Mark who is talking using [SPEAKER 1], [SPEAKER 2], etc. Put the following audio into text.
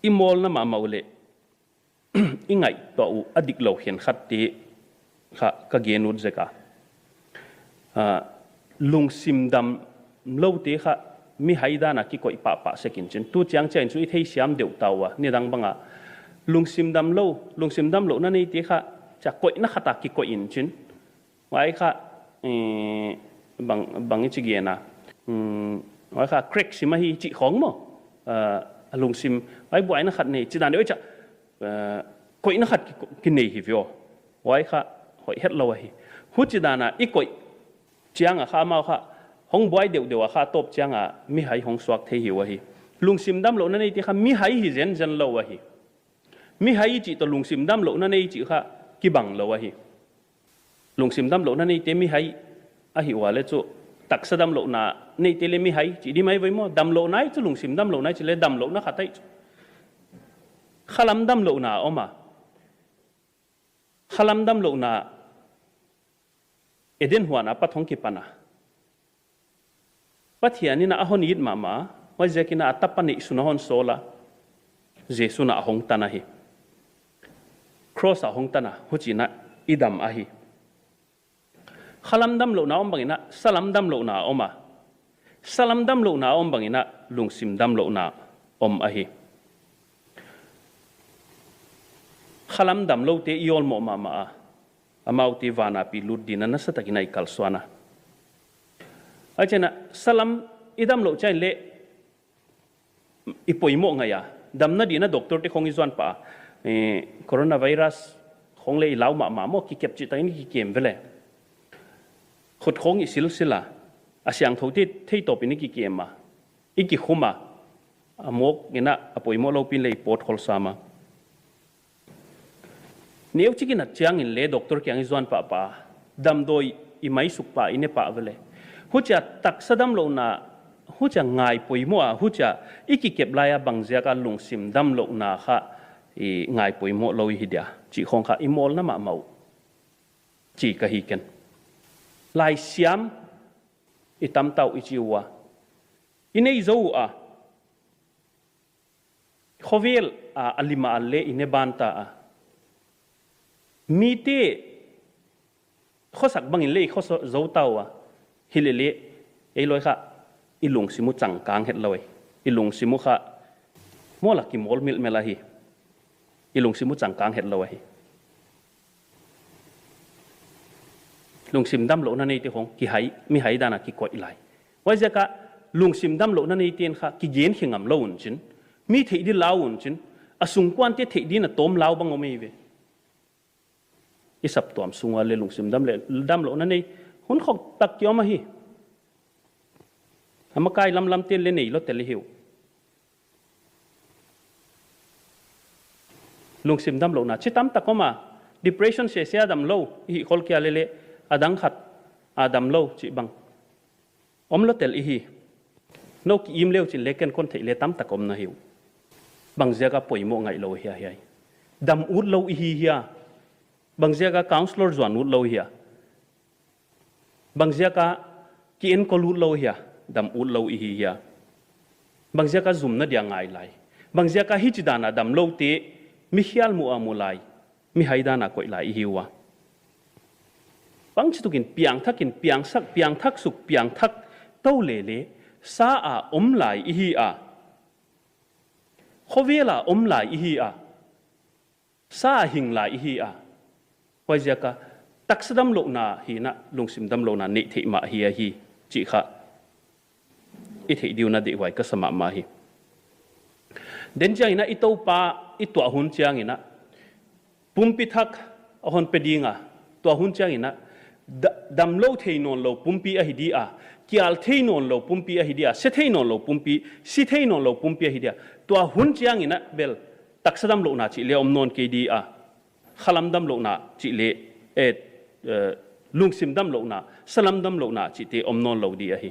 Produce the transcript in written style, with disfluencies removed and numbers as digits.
[SPEAKER 1] imol na ma maule ingai to u adik lo hian khat ti kha ka genut zeka lung sim dam lo te kha mi haida na ki koi pa sekin chen tu chiang chen chu i thei siam deu tawa ni dang banga lung sim dam lo na nei te kha cha koi na khata ki koi in chin wai kha bang chi ge na wai kha crack sim hi chi khong mo lung sim wai buai na khat nei chi dan deu cha koi na khat ki nei hi vyo wai kha hoi het lo hi hu chi dana i koi chiang a kha mau kha hong boy deu kha top chiang a mi hai hong swak the hi wa hi lung sim dam lo na nei ti kha mi hai hi zen lo wa hi mi hai chi to lung sim dam lo na nei chi kha ki bang lo wa hi lung sim dam lo na nei te mi hai a hi wa le chu tak sa dam lo na nei te le mi hai chi di mai voi mo dam lo nai chu lung sim dam lo nai chi le dam lo na kha tai khalam dam lo na oma khalam dam lo na eden huana pathong ki pana pathiani na ahon yit mama wa zekina atapani sunahon sola jesuna ahong tana hi cross ahong tana huchina idam ahi khalam dam lo na om bangina salam dam lo na oma salam dam lo na om bangina lungsim dam lo na om ahi khalam dam lo te iol mo mama amau ti vana pi luddina na satakina ikal swana achena salam idam lo chain le ipoimo ngaya damna dina doctor te khong izwan pa coronavirus khong le ilaw ma mo ki kep chi tain ki kem vele khut khong i silsila asyang thote thei top ni ki kem ma iki khuma amok ngena apoimo lo pin le pot khol sama neu chikina chiang in le doctor kyang izwan pa dam doi i mai suk pa ine pa vele hucha tak sadam lo na hucha ngai poimo a hucha iki kep laya bangjia ka lungsim dam lo na kha i ngai poimo lo hi dia chi khong kha imol na ma mau chi ka hi ken lai siam i tam tau i chiwa inei zo a khovel a alima alle ine banta a mi te khosak bangin le kho zo tawa hilele ei loi kha ilung simu changkang het loi ilung simu kha mola ki mol mil melahi ilung simu changkang het loi lung sim dam lo na nei te hong ki hai mi hai dana ki koi lai wai zaka lung sim dam lo na nei ten kha ki gen khingam lo un chin mi thei di law un chin asung kwan te thei di na tom law bang omei ve isap tom sunga le lung sim dam lo na nei hun khok tak kyo ma hi amakai lam ten le nei lo tel hiu lung sim dam lo na chitam takoma depression se sia dam lo hi khol kya le adang khat adam lo chi bang om lo tel hi no ki im leo chi leken kon thei le tam takom na hiu bang jaga poimo ngai lo hi hi dam ut lo hi hi bang jaga counselor zwan ut lo hi bang jaga ki en ko lut lo hi dam ut lo hi hi bang jaga zum na dia ngai lai bang jaga hi chi dana dam lo te mi khial mu amulai mi haidana koi lai hiwa bang chitukin piang thakin piang sak piang thak suk piang thak to le sa a om lai hi a khovela om lai hi a sa hing lai hi a wai jaka taksadam lo na hi na lungsim dam lo na ne the ma hi chi kha i thei diu na de wai ka sama ma hi den jang ina ito pa itwa hun chiang ina pumpi thak ahon pedinga to hun chiang ina dam lo thei non lo pumpi a hi di a kial thei non lo pumpi a hi dia se thei non lo pumpi si thei non lo pumpi a hi dia to hun chiang ina bel taksadam lo na chi le om non ke di a khalam dam lo na chi le lungsim dam lo na salam dam lo na chi te om non lo di a hi